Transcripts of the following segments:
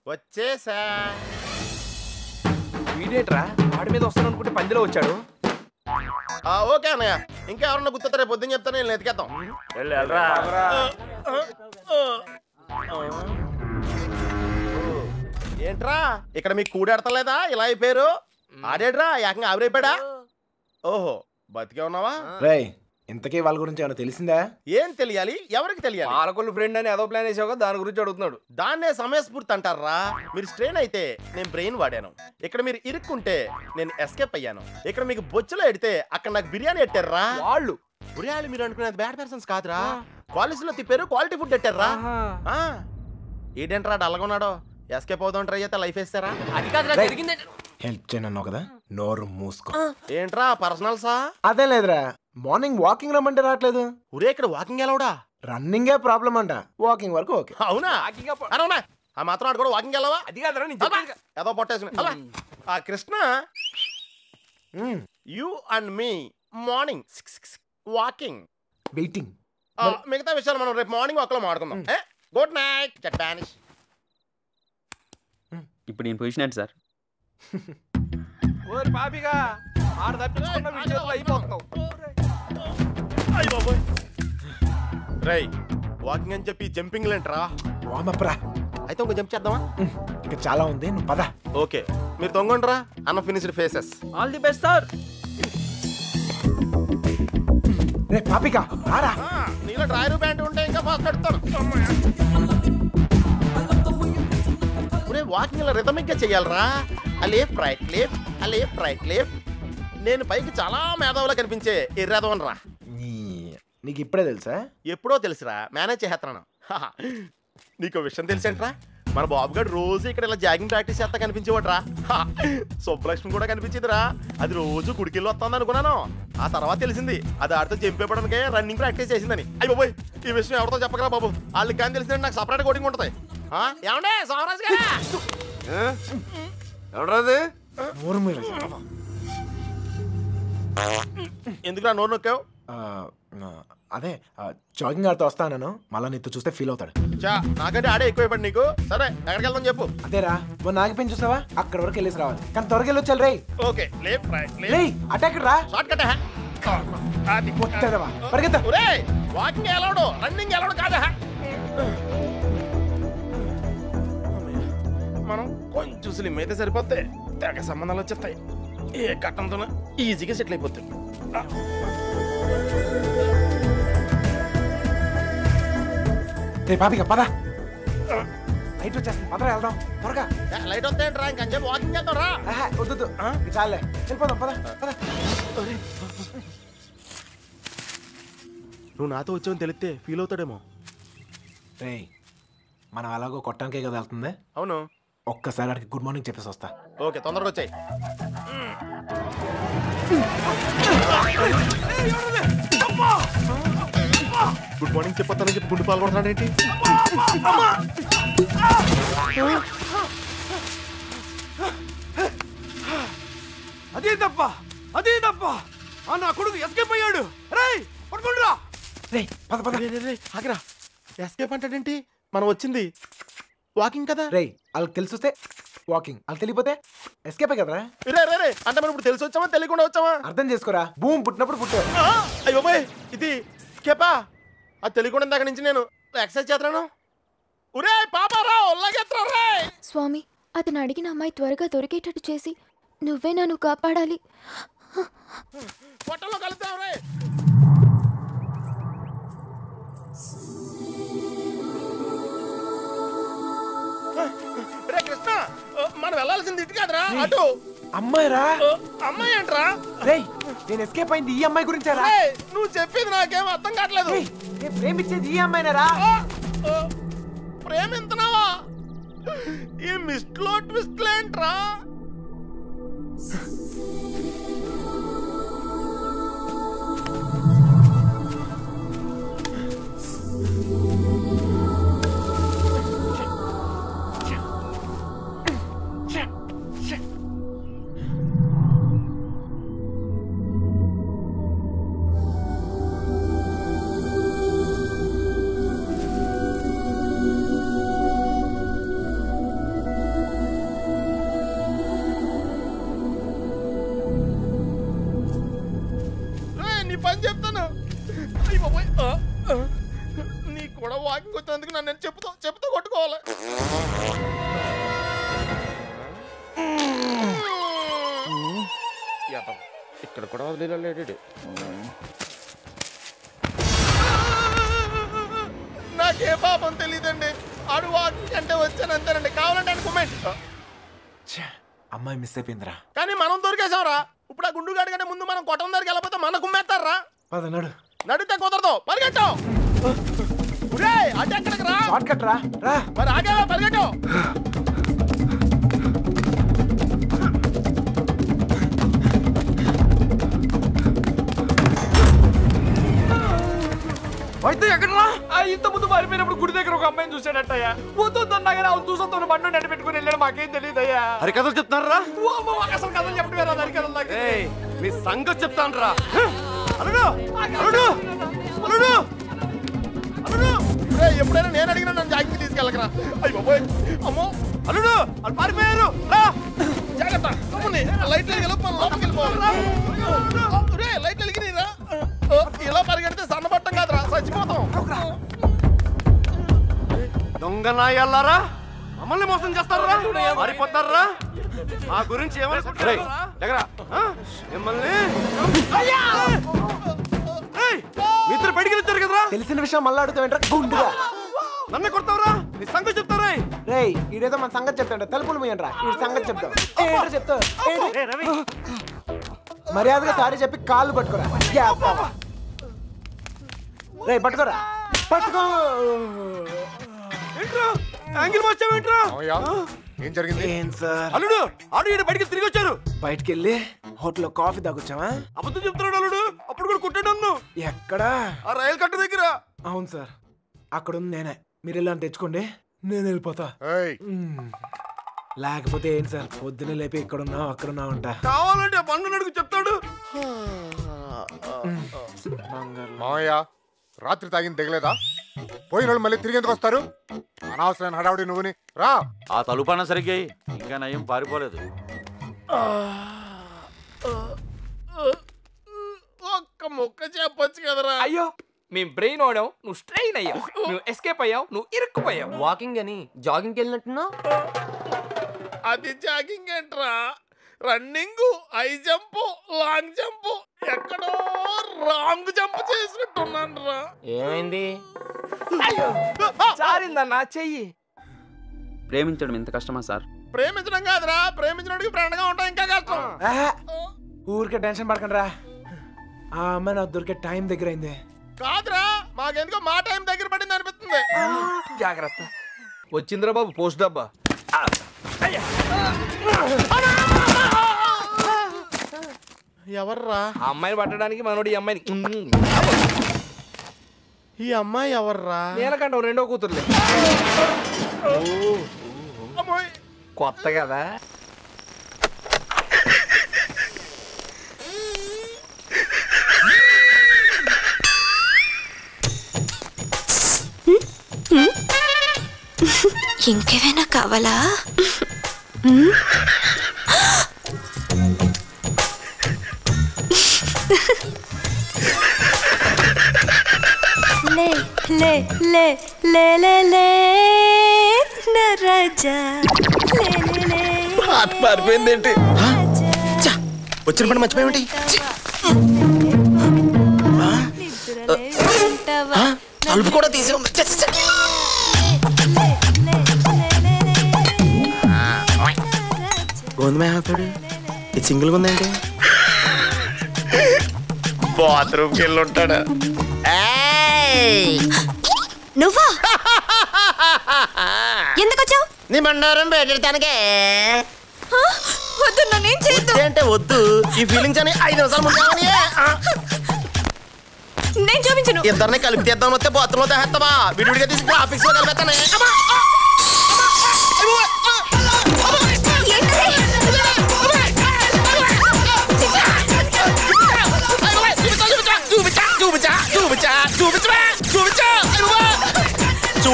వచ్చేసా. వీడేట్రా వాడి మీద వస్తాను అనుకుంటే పందిలో వచ్చాడు. ఓకే అన్నయ్య, ఇంకా ఎవరన్నా గుర్తుంటే రేపు పొద్దున్న చెప్తాను, నేను ఎతికేద్దాం. ఏంట్రా ఇక్కడ మీకు కూడాడతలేదా? ఇలా అయిపోయారు. ఆడేడ్రా ఏకంగా ఆవిరైపోయాడా? ఓహో బతికే ఉన్నావా? రేయ్ ఇంతకీ వాళ్ళ గురించి ఏమైనా తెలిసిందా? ఏం తెలియాలి? ఎవరికి తెలియాలి? పాలకొల్లు ఫ్రెండ్ అని ఏదో ప్లాన్ వేసావు కదా, దాని గురించి అడుగుతున్నాడు. దాన్నే సమయస్ఫూర్తి అంటారా? మీరు స్ట్రెయిన్ అయితే నేను బ్రెయిన్ వాడాను. ఇక్కడ మీరు ఇరుక్కుంటే నేను ఎస్కేప్ అయ్యాను. ఇక్కడ మీకు బొచ్చులో ఎడితే అక్కడ నాకు బిర్యానీ ఎట్టారా వాళ్ళు. బిర్యానీ మీరు అనుకునేది బ్యాడ్ పర్సన్స్ కాదురా, కాలేజీలో తిప్పారు, క్వాలిటీ ఫుడ్ ఎట్టారా. ఏంటంటారా డల్గొన్నాడో? ఎస్కేప్ అవుదాం ట్రై అయితే లైఫ్ వేస్తారా? అది కాదు జరిగింది. హెల్ప్ చేయను కదా, నోరు మూసుకో. ఏంట్రా పర్సనల్సా? అదే లేదురా, మార్నింగ్ వాకింగ్ రమ్మంటే రావట్లేదు. ఊరే ఇక్కడ వాకింగ్ ఎలావుడా? రన్నింగే ప్రాబ్లం అంట, వాకింగ్ వరకు ఓకే. అవునా? అవునా ఆ మాత్రం ఆడు కూడా వాకింగ్ వెళ్ళవా? అది కాదురా ఏదో పొట్టేసుకుని అలా. ఆ Krishna you and me morning walking waiting. మిగతా విషయాలు మనం రేపు మార్నింగ్ ఒకలో మాట్లాడుకుందాం. గుడ్ నైట్ జపానిష్. ఇప్పుడు నేను పొజిషన్ ఏంటి సార్? ఓరి పాపిగా ఆడ తప్పించుకున్న విషయంలో అయిపోతున్నావు. రై వాకింగ్ అని చెప్పి జంపింగ్ లేంట్రా? వామప్ రా. అయితే ఇంకో జంప్ చేద్దామా? ఇంకా చాలా ఉంది, నువ్వు పద. ఓకే మీరు తొంగండ్రా. అన్న finished faces. All the best sir. రే పాపిక రారా. నీలో డ్రైవర్ బ్యాండ్ ఉంటే ఇంకా ఫాస్ట్ నడుస్తాను. వాకింగ్ ఇలా రిథమిక్ గా చెయ్యాలరా. Left right left, left right left. నేను పైకి చాలా మేధావులా కనిపించే ఎర్రదవన్ రా. నీకు ఇప్పుడే తెలుసా? ఎప్పుడో తెలుసురా, మేనేజ్ చేస్తున్నాను. నీకు విషయం తెలుసేంట్రా? మన బాబు గారు రోజు ఇక్కడ ఇలా జాగింగ్ ప్రాక్టీస్ చేస్తా కనిపించేవాడు రా. సుబ్బలక్ష్మి కూడా కనిపించిందిరా. అది రోజు గుడికెళ్ళి వస్తుంది అనుకున్నాను. ఆ తర్వాత తెలిసింది అది ఆడితో జంపేపడానికే రన్నింగ్ ప్రాక్టీస్ చేసిందని. అయ్యి బాబోయ్, ఈ విషయం ఎవరితో చెప్పకరా బాబు. వాళ్ళకి కానీ తెలిసిందంటే నాకు సపరేట్ కోటింగ్ ఉంటుంది. ఏమండే సోమరాజు గారు? ఎవరాది? ఎందుకురా నోరు నొక్కావు? అదే జాగింగ్ ఆడుతూ వస్తాను, మళ్ళా నీతో చూస్తే ఫీల్ అవుతాడు. నాకంటే ఆడే ఎక్కువైపోయి నీకు. సరే ఎక్కడికి వెళ్దాం చెప్పు. అదేరా మొన్న ఆగిపోయి చూసావా, అక్కడ వరకు వెళ్ళేసి రావాలి. కానీ త్వరగా వెళ్ళొచ్చాలి. రే okay left right left attack రా. షార్ట్ కట్ అది వస్తాదవా పరిగెత్తా. ఒరేయ్ వాకింగ్ ఎలాడో రన్నింగ్ ఎలాడో కాదా. మనం కొంచెం స్లిమ్ అయితే సరిపోతే తెగ సంబంధాలు వచ్చేస్తాయి. ఏ కట్టంతో ఈజీగా సెటిల్ అయిపోతాయి. రే పాపిక పద, లైట్ వచ్చేస్తుంది, పదరా వెళ్దాం త్వరగా. లైట్ వస్తే రా, ఇంకని చెప్పి వాకింగ్ చేద్దాం రా. వద్దు చాలే, వెళ్ళిపోదాం పద పద. నువ్వు నాతో వచ్చావని తెలిస్తే ఫీల్ అవుతాడేమో. రే మనం అలాగో కొట్టడానికే కదా వెళ్తుంది. అవును. ఒక్కసారి అడిగి గుడ్ మార్నింగ్ చెప్పేసి వస్తా. ఓకే తొందరగా వచ్చాయి. గుడ్ మార్నింగ్ చెప్పొస్తానని చెప్పి గుండు పాల్గొంటున్నాడు ఏంటి? అదే తప్ప అదే తప్ప. నా కొడుకు ఎస్కేప్ అయ్యాడు. రేయ్ పట్టుకుంటురా. రే పద పద. ఆగరా, ఎస్కేప్ అంటాడేంటి? మనం వచ్చింది వాకింగ్ కదా. రే వాళ్ళకి తెలిసి వస్తే వాకింగ్, వాళ్ళకి తెలియపోతే ఎస్కేప్ కదరా. రే రే రే అంటే మనం ఇప్పుడు తెలిసి వచ్చామా తెలియకుండా వచ్చామా? అర్థం చేసుకోరా, భూమి పుట్టినప్పుడు పుట్టావు. అయ్యో బాయ్ ఇది స్కేపా? అది తెలియకుండా ఇందాక నుంచి నేను ఎక్సర్సైజ్ చేస్తున్నాను. ఒరే పాపారావు లగెత్రా రే. స్వామి అతను అడిగిన అమ్మాయి త్వరగా దొరికేటట్టు చేసి నువ్వే నన్ను కాపాడాలి. పొట్టలో కలుద్దాం రే. రే కృష్ణ, మనం వెళ్ళాల్సింది ఇటు కాదురా, అటు. అమ్మాయి రా. అమ్మాయి ఏంట్రా? రేయ్ నేను ఎస్కేప్ అయింది ఈ అమ్మాయి గురించారా? నువ్వు చెప్పేది నాకేం అర్థం కావట్లేదు. నేను ప్రేమించేది ఈ అమ్మాయినేరా. ప్రేమింతున్నావా? ఈ మిస్ట్లో ట్విస్ట్లు ఏంట్రా? అబద్ధం ఎందుకు, నన్ను నేను చెప్పుతూ కొట్టుకోవాలి. ఇక్కడ కూడా వదిలేడు. నాకే పాపం తెలియదండి. ఆడు వాకింగ్ అంటే వచ్చాను అంతేనండి. కావాలంటే అనుకోమేంటి, అమ్మాయి మిస్ అయిపోయిందిరా. కానీ మనం దొరికేసాంరా. ఇప్పుడు ఆ గుండు గాడి కంటే ముందు మనం కొట్టం దగ్గరికి వెళ్ళకపోతే మన కుమ్మేస్తారా? నడు. నడితే కుదరదు, పరిగెట్టావు. అటు ఎక్కడికి రా, షార్ట్ కట్ రా. మరి ఆగేవా, పరిగెట్టావు. అయితే ఎక్కడరా? ఇంత ముందు మారిపోయినప్పుడు గుడి దగ్గర ఒక అమ్మాయిని చూసాడట్టయ్యా. పోతుందన్నా కానీ అవును చూసా బండి నడి పెట్టుకుని వెళ్ళాడు. మాకేం తెలియదయ్యా. అరే కథలు చెప్తున్నారా? అసలు కథలు చెప్పడం అరికథలు. మీ సంగతి చెప్తాను రా. ఎప్పుడైనా నేను అడిగినా నన్ను జాగ్రత్త తీసుకెళ్ళకరా. అయ్యి బాబోయ్, అమ్మో అల్లుడు వాళ్ళు పారిపోయారు. రా జాగ్రత్త. లైట్లు మనం లోపలికి వెళ్ళిపోవాలి. లైట్లు వెలిగిరా. ఇలా పరిగెడితే సన్నబట్టం కాదురా, చచ్చిపోతాం. దొంగ నాయల్లారా, మమ్మల్ని మోసం చేస్తారా? మారిపోతారా? మా గురించి ఏమనుకుంటారా? మిమ్మల్ని మీతో బయటికి వచ్చారు కదరా. తెలిసిన విషయం మళ్ళీ అడుగుతావేంట్రా గుండుగా? నన్ను కొడతావరా? నీ సంగతి చెప్తారా? రేయ్ ఈడేదో మన సంగతి చెప్తాడు. తలుపులు మూయండ్రా. ఈ సంగతి చెప్తావు. ఏంట్రా చెప్తావు? మర్యాదగా సారీ చెప్పి కాళ్ళు పట్టుకోరా. రేయ్ పట్టుకోరా. పట్టుకో. ఏంట్రా యాంగిల్ మార్చావేంట్రా? ఏం జరిగింది? ఏం సార్? అల్లుడు ఆడు ఈడ బయటికి తిరిగి వచ్చారు. బయటికి వెళ్ళి హోటల్లో కాఫీ తాగొచ్చావా? అబద్ధం చెప్తున్నాడు అల్లుడు. అప్పుడు కూడా కొట్టాడు నన్ను. ఎక్కడా? ఆ రైలు కట్ట దగ్గర. అవును సార్, అక్కడ ఉంది నేనే. మీరు ఇలా తెచ్చుకోండి, నేను వెళ్ళిపోతా. లేకపోతే ఏంటి సార్, పొద్దునే లేపి ఇక్కడున్నావు అక్కడున్నావు అంట. కావాలంటే బండు నడుగు చెప్తాడు. మావయ్య రాత్రి తాగింది దిగలేదా? పోయిన వాళ్ళు మళ్ళీ తిరిగి ఎందుకు వస్తారు? అనవసరమైన హడావుడి నువ్వుని రా. ఆ తలుపన్న సరిగ్గా ఇంకా నయం పారిపోలేదు. ఒక్క ముక్క చెప్పొచ్చు కదరా. అయ్యో మేము బ్రెయిన్ ఓడావు, నువ్వు స్ట్రెయిన్ అయ్యావు. నువ్వు ఎస్కేప్ అయ్యావు, నువ్వు ఇరుక్కుపోయావు. వాకింగ్ అని జాగింగ్కి వెళ్ళినట్టున్నావు. అది జాగింగ్ ఏంట్రా, running, high jump, long jump, ఎక్కడో రాంగ్ జంప్ చేసినట్టున్నాను రా. ఏమైంది? చారిందన్నా చెయ్యి. ప్రేమించడం ఎంత కష్టమా సార్? ప్రేమించడం కాదురా, ప్రేమించడానికి ఫ్రెండ్ గా ఉంటాం ఇంకా కష్టం. ఊరికే టెన్షన్ పడకండి రా. ఆ అమ్మాయి నాకు దొరికే టైం దగ్గర అయింది. కాదురా, మాకెందుకో మా టైం దగ్గర పడింది అనిపిస్తుంది. జాగ్రత్త. వచ్చిందిరా బాబు పోస్ట్ డబ్బా. ఎవర్రా ఆ అమ్మాయిని పట్టడానికి మనోడు ఈ అమ్మాయిని. ఈ అమ్మాయి? ఎవర్రా? నేలకంటావు రెండో కూతుర్లే. కొత్త కదా. ఇంకేమైనా కావాలా? లే లే లే లే లే లే నరాజా లే మారిపోయిందేంటి? వచ్చిన పని మర్చిపోయేంటి? తలుపు కూడా తీసి ఉంది. గోధుమ ఆపాడు, ఇది సింగిల్ ఉందండి. బాత్రూమ్కి వెళ్ళి ఉంటాడు. నువ్వా? ఎందుకు వచ్చావు? నీ బండారం బయటెడతానికే. వద్దు, నన్నేం చేయొద్దు. అంటే వద్దు, ఈ ఫీలింగ్స్ అని 5 నిమిషాలు ముందు నేను చూపించను. ఇద్దరిని కలిపి తీద్దాం వస్తే బాత్రూమ్ లో తెస్తావా? విడివిడిగా తీసి గ్రాఫిక్స్ లో కలిపేస్తానే.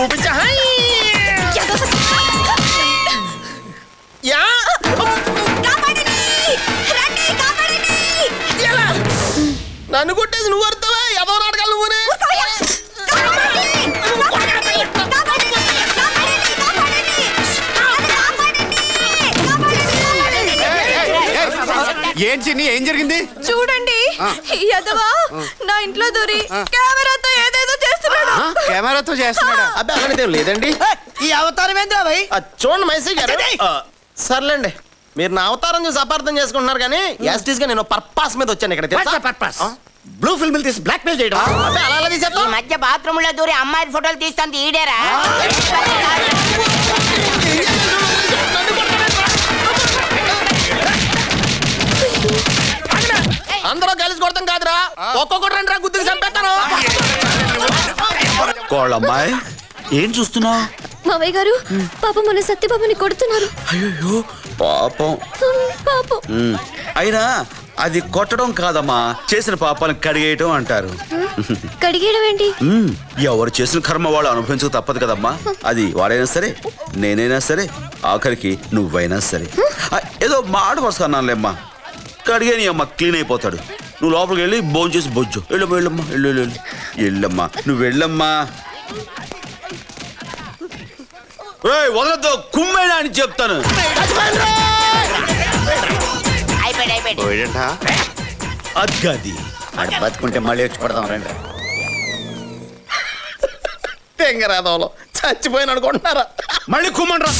చూపించా నన్ను కొట్టేసి నువ్వు అర్థవా? ఏదో నాటకాలు నువ్వునే. ఏం చిన్ని ఏం జరిగింది? చూడండి యదవా నా ఇంట్లో దూరి కెమెరాతో ఏదేదో చేస్తున్నాడు. కెమెరాతో చేస్తున్నాడా? అబ్బే అలాంటిదేం లేదండి. ఈ అవతారం ఏంద్రా భయ్? చూడండి మైసీ గారు. సర్లేండి, మీరు నా అవతారం చూసి అపార్థం చేసుకుంటున్నారు కానీ యాస్టీస్ గా నేను పర్పస్ మీద వచ్చాను ఇక్కడ. పర్పస్ బ్లూ ఫిల్మ్ తీసి బ్లాక్ మెయిల్ చేయడం. అలా తీసేద్దాం. ఈ మధ్య బాత్రూమ్ లో దూరి అమ్మాయి ఫోటోలు తీస్తాను ఈడేరా? అందరూ కలిసి కొడతాం కాదురా, ఒక్కొక్కటి రెండు గుద్దుకు చంపేస్తాను. కోళ్ళమ్మాయి ఏం చూస్తున్నావు? మావయ్య గారు పాపం మన సత్యబాబుని కొడుతున్నారు. అయ్యో పాపం. పాపం. అయినా అది కొట్టడం కాదమ్మా, చేసిన పాపాలను కడిగేయటం అంటారు. కడిగేయడం ఏంటి? ఎవరు చేసిన కర్మ వాళ్ళు అనుభవించక తప్పదు కదమ్మా. అది వాడైనా సరే, నేనైనా సరే, ఆఖరికి నువ్వైనా సరే. ఏదో మాట వస్తున్నానులేమ్మా. కడిగే నీ అమ్మ క్లీన్ అయిపోతాడు. నువ్వు లోపలికి వెళ్ళి భోజనం చేసి బొజ్జు. వెళ్ళమ్మా వెళ్ళమ్మా వెళ్ళు వెళ్ళమ్మా, నువ్వు వెళ్ళమ్మా. వదలతో కుమ్మేనా అని చెప్తాను. అది బతుకుంటే మళ్ళీ వచ్చి పడదాం రండి. తెంగరాదంలో చచ్చిపోయిన అనుకుంటున్నారా? మళ్ళీ కుమ్మండ్రా.